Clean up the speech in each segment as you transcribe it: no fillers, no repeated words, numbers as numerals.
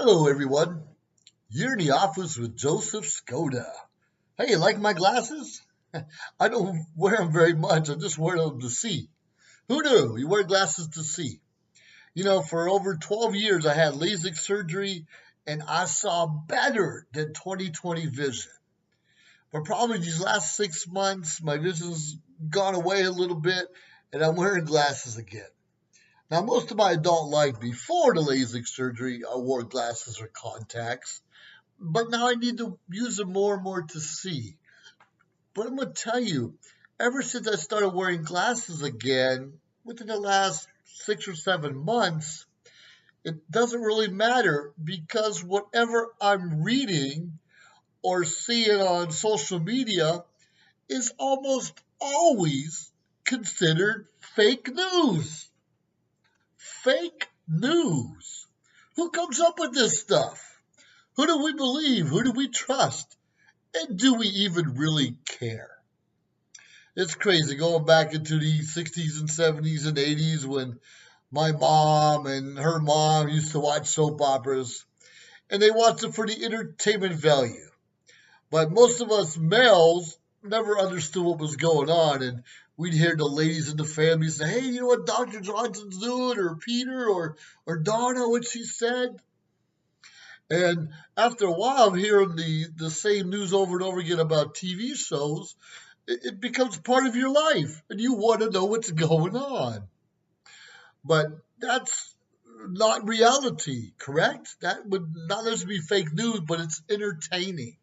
Hello, everyone. You're in the office with Joseph Skoda. Hey, you like my glasses? I don't wear them very much. I just wear them to see. Who knew? You wear glasses to see. For over 12 years, I had LASIK surgery and I saw better than 20/20 vision. But probably these last 6 months, my vision's gone away a little bit and I'm wearing glasses again. Now, most of my adult life before the LASIK surgery, I wore glasses or contacts. But now I need to use them more and more to see. But I'm going to tell you, ever since I started wearing glasses again, within the last 6 or 7 months, it doesn't really matter because whatever I'm reading or seeing on social media is almost always considered fake news. Fake news. Who comes up with this stuff? Who do we believe? Who do we trust? And do we even really care? It's crazy going back into the 60s and 70s and 80s when my mom and her mom used to watch soap operas and they watched it for the entertainment value. But most of us males never understood what was going on, and we'd hear the ladies in the family say, "Hey, you know what Dr. Johnson's doing?" or Peter or Donna, what she said. And after a while of hearing the same news over and over again about TV shows, it becomes part of your life and you want to know what's going on. But that's not reality, correct? That would not necessarily be fake news, but it's entertaining.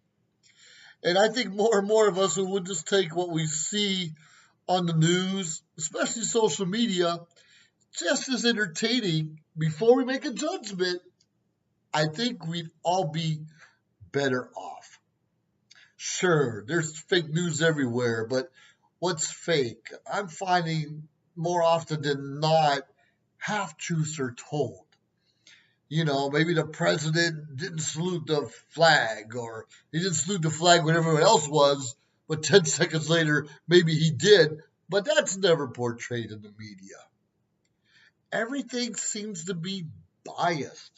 And I think more and more of us would just take what we see on the news, especially social media, just as entertaining before we make a judgment. I think we'd all be better off. Sure, there's fake news everywhere, but what's fake? I'm finding more often than not, half truths are told. Maybe the president didn't salute the flag, or he didn't salute the flag when everyone else was, but 10 seconds later, maybe he did, but that's never portrayed in the media. Everything seems to be biased.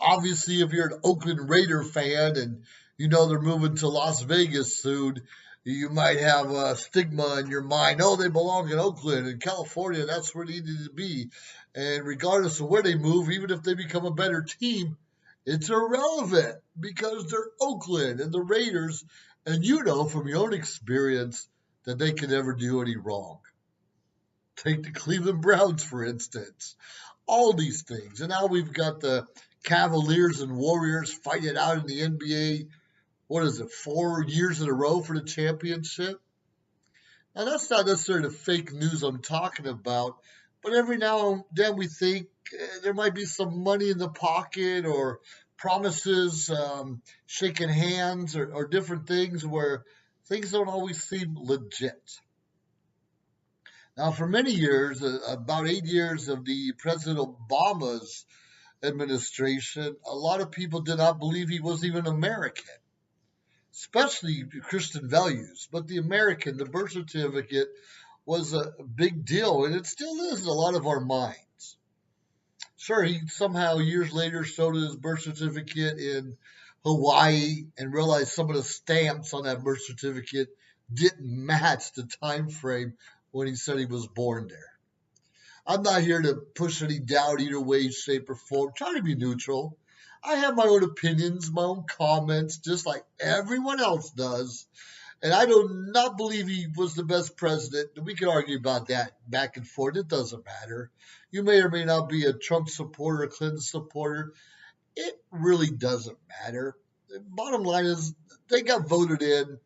Obviously, if you're an Oakland Raider fan and you know they're moving to Las Vegas soon, you might have a stigma in your mind. Oh, they belong in Oakland and California. That's where they need to be. And regardless of where they move, even if they become a better team, it's irrelevant because they're Oakland and the Raiders. And you know from your own experience that they can never do any wrong. Take the Cleveland Browns, for instance. All these things. And now we've got the Cavaliers and Warriors fight it out in the NBA. What is it, 4 years in a row for the championship? Now, that's not necessarily the fake news I'm talking about, but every now and then we think there might be some money in the pocket or promises, shaking hands, or different things where things don't always seem legit. Now, for many years, about 8 years of the President Obama's administration, a lot of people did not believe he was even American, especially Christian values. But the American, the birth certificate, was a big deal, and it still is in a lot of our minds. Sure, he somehow years later showed his birth certificate in Hawaii and realized some of the stamps on that birth certificate didn't match the time frame when he said he was born there. I'm not here to push any doubt either way, shape, or form. Try to be neutral. I have my own opinions, my own comments, just like everyone else does. And I do not believe he was the best president. We can argue about that back and forth. It doesn't matter. You may or may not be a Trump supporter, a Clinton supporter. It really doesn't matter. The bottom line is they got voted in.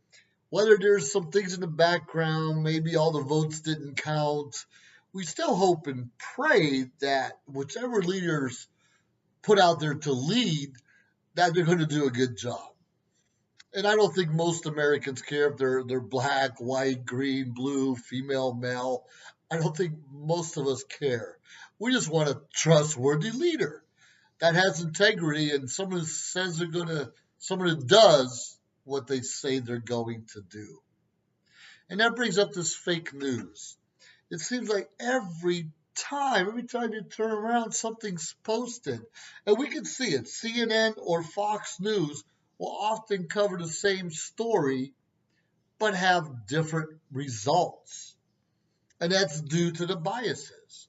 Whether there's some things in the background, maybe all the votes didn't count, we still hope and pray that whichever leaders put out there to lead, that they're going to do a good job. And I don't think most Americans care if they're black, white, green, blue, female, male. I don't think most of us care. We just want a trustworthy leader that has integrity and someone who says they're going to, someone who does what they say they're going to do. And that brings up this fake news. It seems like every every time you turn around, something's posted. And we can see it. CNN or Fox News will often cover the same story, but have different results. And that's due to the biases,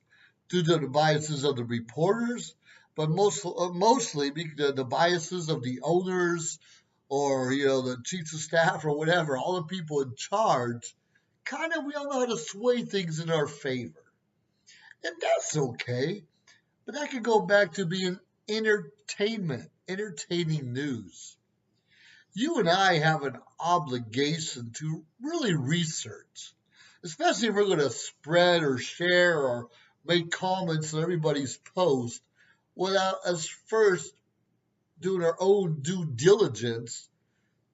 due to the biases of the reporters, but mostly the biases of the owners or the chiefs of staff or whatever, all the people in charge. Kind of, we all know how to sway things in our favor, and that's okay. But that could go back to being entertaining news. You and I have an obligation to really research, especially if we're going to spread or share or make comments on everybody's post without us first doing our own due diligence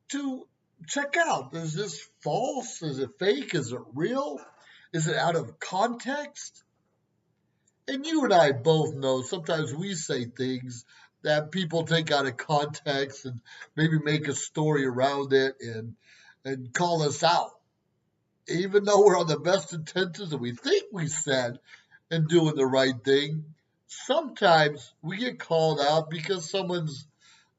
to check out, is this false? Is it fake? Is it real? Is it out of context? And you and I both know sometimes we say things that people take out of context and maybe make a story around it and call us out. Even though we're on the best intentions and we think we said and doing the right thing, sometimes we get called out because someone's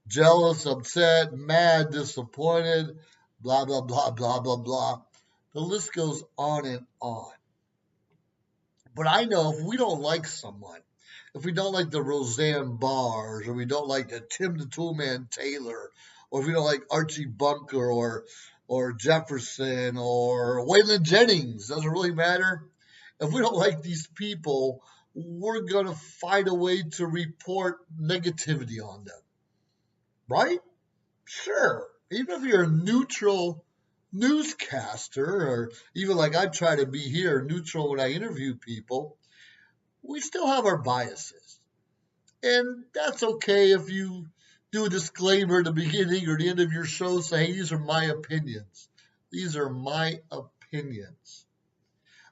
jealous, upset, mad, disappointed, blah, blah, blah, blah, blah, blah. The list goes on and on. But I know if we don't like someone, if we don't like the Roseanne Barrs, or we don't like the Tim the Toolman Taylor, or if we don't like Archie Bunker, or Jefferson, or Waylon Jennings, doesn't really matter. If we don't like these people, we're going to find a way to report negativity on them. Right? Sure. Even if you're a neutral newscaster, or even like I try to be here, neutral when I interview people, we still have our biases. And that's okay if you do a disclaimer at the beginning or the end of your show saying, these are my opinions. These are my opinions.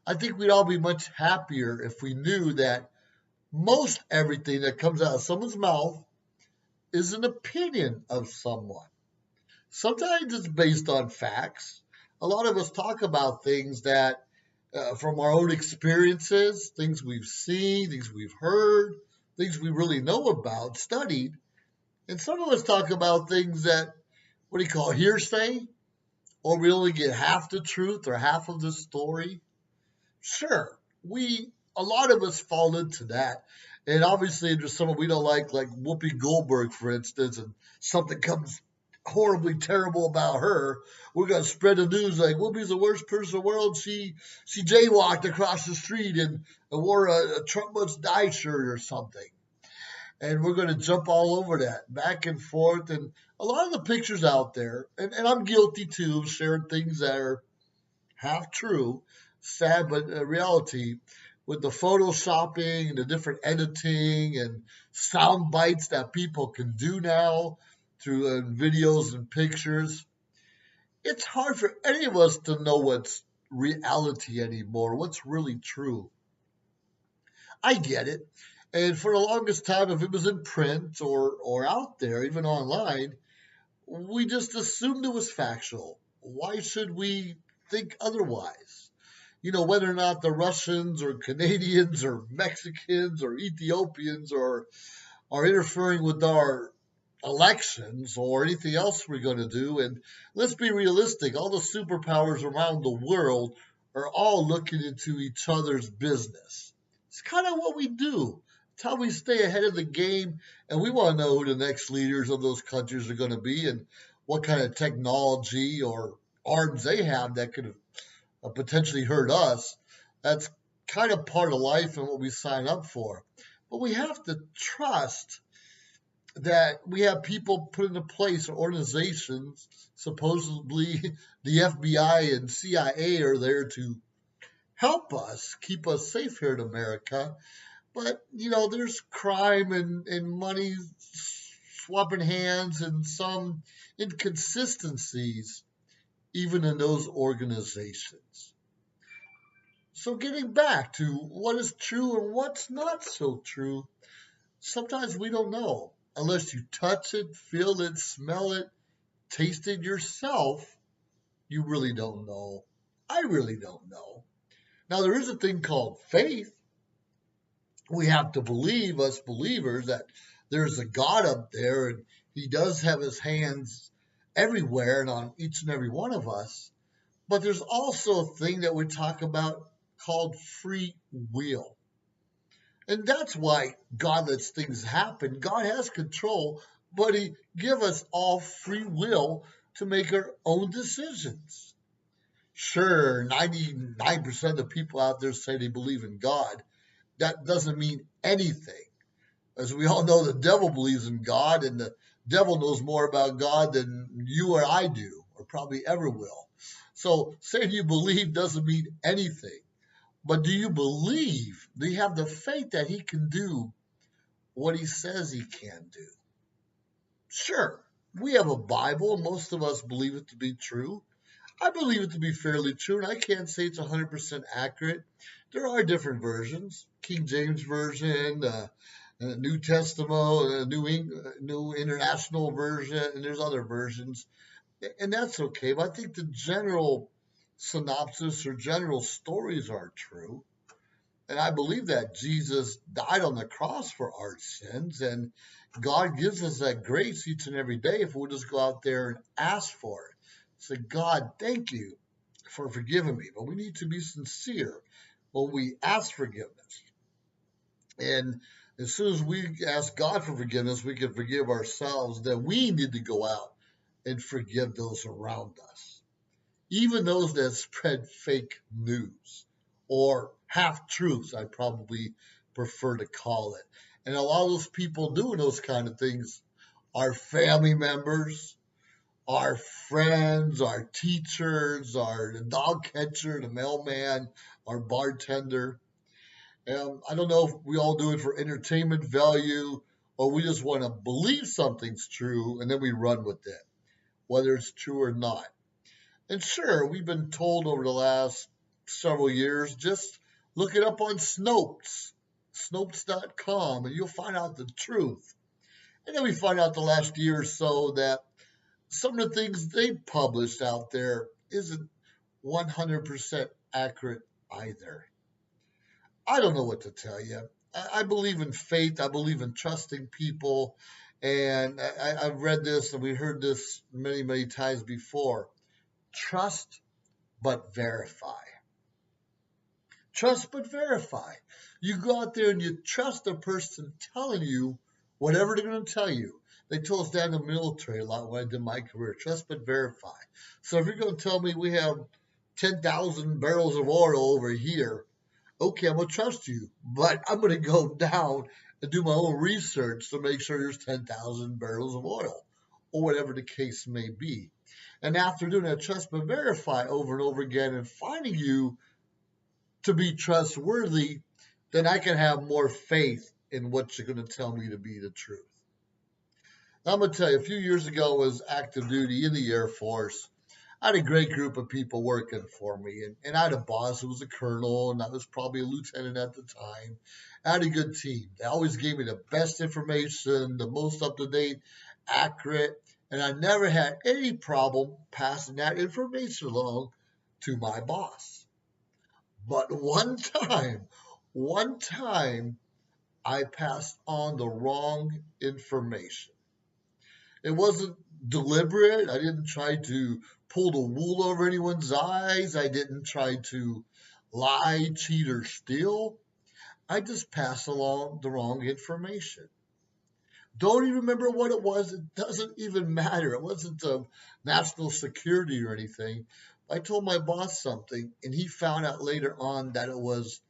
I think we'd all be much happier if we knew that most everything that comes out of someone's mouth is an opinion of someone. Sometimes it's based on facts. A lot of us talk about things that, from our own experiences, things we've seen, things we've heard, things we really know about, studied. And some of us talk about things that, what do you call, hearsay? Or we only get half the truth or half of the story. Sure, a lot of us fall into that. And obviously, there's someone we don't like Whoopi Goldberg, for instance, and something comes horribly terrible about her. We're going to spread the news like Whoopi's the worst person in the world. She jaywalked across the street and wore a Trump must die shirt or something. And we're going to jump all over that, back and forth. And a lot of the pictures out there, and I'm guilty too of sharing things that are half true, sad, but reality, with the photoshopping and the different editing and sound bites that people can do now through videos and pictures. It's hard for any of us to know what's reality anymore, what's really true. I get it. And for the longest time, if it was in print or out there, even online, we just assumed it was factual. Why should we think otherwise? Whether or not the Russians or Canadians or Mexicans or Ethiopians are interfering with our elections or anything else we're going to do. And let's be realistic, all the superpowers around the world are all looking into each other's business. It's kind of what we do. It's how we stay ahead of the game, and we want to know who the next leaders of those countries are going to be and what kind of technology or arms they have that could potentially hurt us. That's kind of part of life and what we sign up for. But we have to trust that we have people put into place, or organizations, supposedly the FBI and CIA are there to help us, keep us safe here in America. But, there's crime and money swapping hands and some inconsistencies even in those organizations. So getting back to what is true and what's not so true, sometimes we don't know. Unless you touch it, feel it, smell it, taste it yourself, you really don't know. I really don't know. Now, there is a thing called faith. We have to believe, us believers, that there's a God up there and he does have his hands everywhere and on each and every one of us. But there's also a thing that we talk about called free will. And that's why God lets things happen. God has control, but he give us all free will to make our own decisions. Sure, 99% of the people out there say they believe in God. That doesn't mean anything. As we all know, the devil believes in God, and the devil knows more about God than you or I do, or probably ever will. So saying you believe doesn't mean anything. But do you believe? Do you have the faith that he can do what he says he can do? Sure, we have a Bible, and most of us believe it to be true. I believe it to be fairly true, and I can't say it's 100% accurate. There are different versions: King James Version, New Testament, New International Version, and there's other versions, and that's okay. But I think the general synopsis or general stories are true. And I believe that Jesus died on the cross for our sins, and God gives us that grace each and every day if we'll just go out there and ask for it. Say, God, thank you for forgiving me. But we need to be sincere when we ask forgiveness. And as soon as we ask God for forgiveness, we can forgive ourselves. Then we need to go out and forgive those around us, even those that spread fake news or half truths, I probably prefer to call it. And a lot of those people doing those kind of things are family members, our friends, our teachers, our the dog catcher, the mailman, our bartender. I don't know if we all do it for entertainment value or we just want to believe something's true and then we run with it, whether it's true or not. And sure, we've been told over the last several years, just look it up on Snopes, Snopes.com, and you'll find out the truth. And then we find out the last year or so that some of the things they published out there isn't 100% accurate either. I don't know what to tell you. I believe in faith. I believe in trusting people. And I've read this and we heard this many, many times before. Trust but verify. Trust but verify. You go out there and you trust the person telling you whatever they're going to tell you. They told us that in the military a lot when I did my career. Trust but verify. So if you're going to tell me we have 10,000 barrels of oil over here, okay, I'm going to trust you. But I'm going to go down and do my own research to make sure there's 10,000 barrels of oil or whatever the case may be. And after doing that trust but verify over and over again and finding you to be trustworthy, then I can have more faith in what you're going to tell me to be the truth. Now, I'm going to tell you, a few years ago, I was active duty in the Air Force. I had a great group of people working for me, and I had a boss who was a colonel, and I was probably a lieutenant at the time. I had a good team. They always gave me the best information, the most up-to-date, accurate, and I never had any problem passing that information along to my boss. But one time, I passed on the wrong information. It wasn't deliberate. I didn't try to pull the wool over anyone's eyes. I didn't try to lie, cheat, or steal. I just passed along the wrong information. Don't even remember what it was. It doesn't even matter. It wasn't national security or anything. I told my boss something, and he found out later on that it was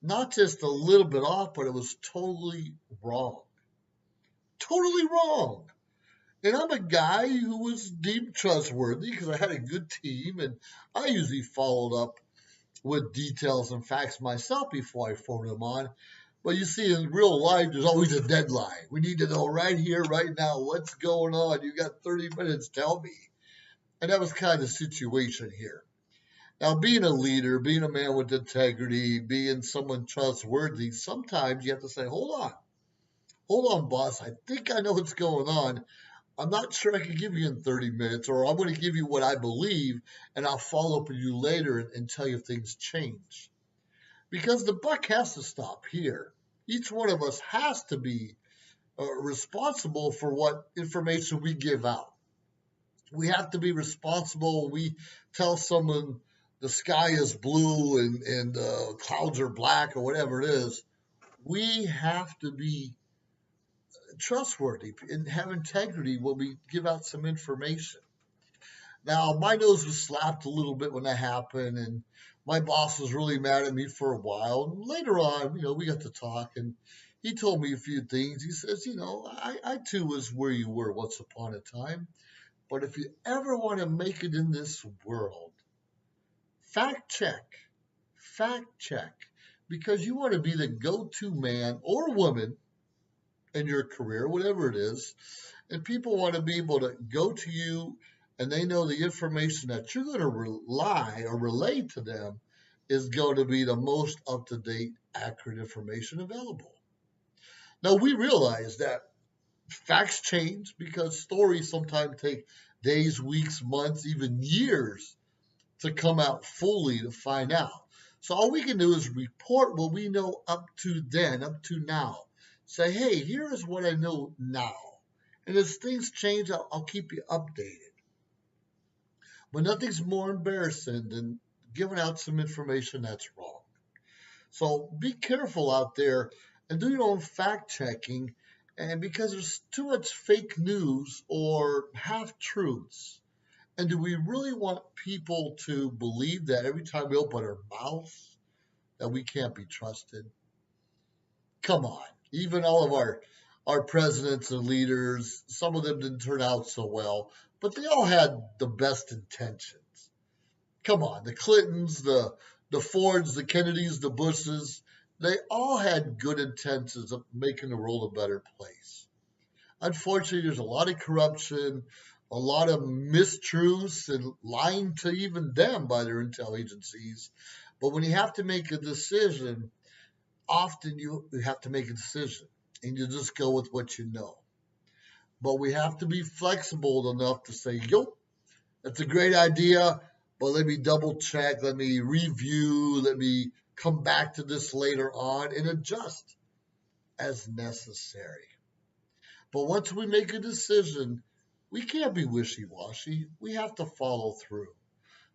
not just a little bit off, but it was totally wrong. Totally wrong. And I'm a guy who was deemed trustworthy because I had a good team, and I usually followed up with details and facts myself before I forward them on. But you see, in real life, there's always a deadline. We need to know right here, right now, what's going on. You got 30 minutes, tell me. And that was kind of the situation here. Now, being a leader, being a man with integrity, being someone trustworthy, sometimes you have to say, hold on, boss. I think I know what's going on. I'm not sure I can give you in 30 minutes, or I'm going to give you what I believe, and I'll follow up with you later and tell you if things change. Because the buck has to stop here. Each one of us has to be responsible for what information we give out. We have to be responsible when we tell someone the sky is blue and clouds are black or whatever it is. We have to be trustworthy and have integrity when we give out some information. Now, my nose was slapped a little bit when that happened, and my boss was really mad at me for a while. And later on, we got to talk, and he told me a few things. He says, I too was where you were once upon a time. But if you ever want to make it in this world, fact check, fact check, because you want to be the go-to man or woman in your career, whatever it is, and people want to be able to go to you and they know the information that you're going to rely or relay to them is going to be the most up-to-date, accurate information available. Now, we realize that facts change because stories sometimes take days, weeks, months, even years to come out fully to find out. So all we can do is report what we know up to then, up to now. Say, hey, here is what I know now. And as things change, I'll keep you updated. But nothing's more embarrassing than giving out some information that's wrong. So be careful out there and do your own fact checking. And because there's too much fake news or half truths. And do we really want people to believe that every time we open our mouth that we can't be trusted? Come on. Even all of our presidents and leaders, some of them didn't turn out so well, but they all had the best intentions. Come on, the Clintons, the Fords, the Kennedys, the Bushes, they all had good intentions of making the world a better place. Unfortunately, there's a lot of corruption, a lot of mistruths, and lying to even them by their intel agencies. But when you have to make a decision, often you have to make a decision, and you just go with what you know. But we have to be flexible enough to say, yo, that's a great idea, but let me double check, let me review, let me come back to this later on and adjust as necessary. But once we make a decision, we can't be wishy-washy. We have to follow through.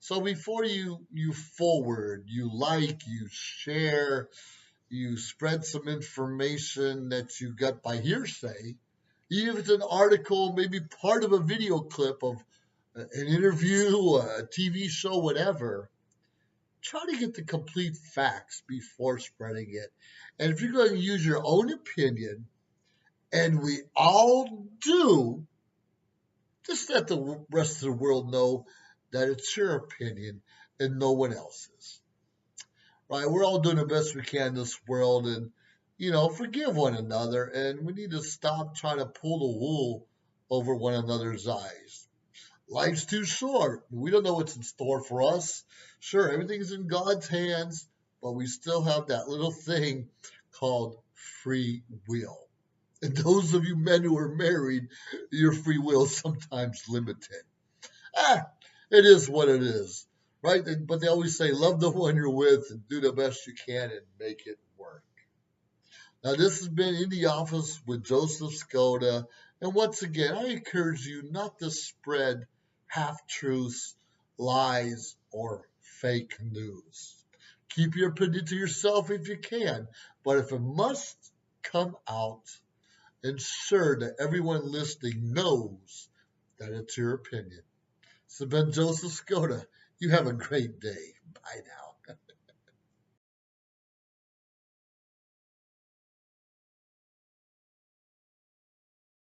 So before you forward, you like, you share, you spread some information that you got by hearsay, even if it's an article, maybe part of a video clip of an interview, a TV show, whatever, try to get the complete facts before spreading it. And if you're going to use your own opinion, and we all do, just let the rest of the world know that it's your opinion and no one else's. Right? We're all doing the best we can in this world and, forgive one another. And we need to stop trying to pull the wool over one another's eyes. Life's too short. We don't know what's in store for us. Sure, everything's in God's hands, but we still have that little thing called free will. And those of you men who are married, your free will is sometimes limited. It is what it is, right? But they always say, love the one you're with and do the best you can and make it work. Now, this has been In the Office with Joseph Skoda. And once again, I encourage you not to spread half-truths, lies, or fake news. Keep your opinion to yourself if you can. But if it must come out, ensure that everyone listening knows that it's your opinion. This has been Joseph Skoda. You have a great day. Bye now.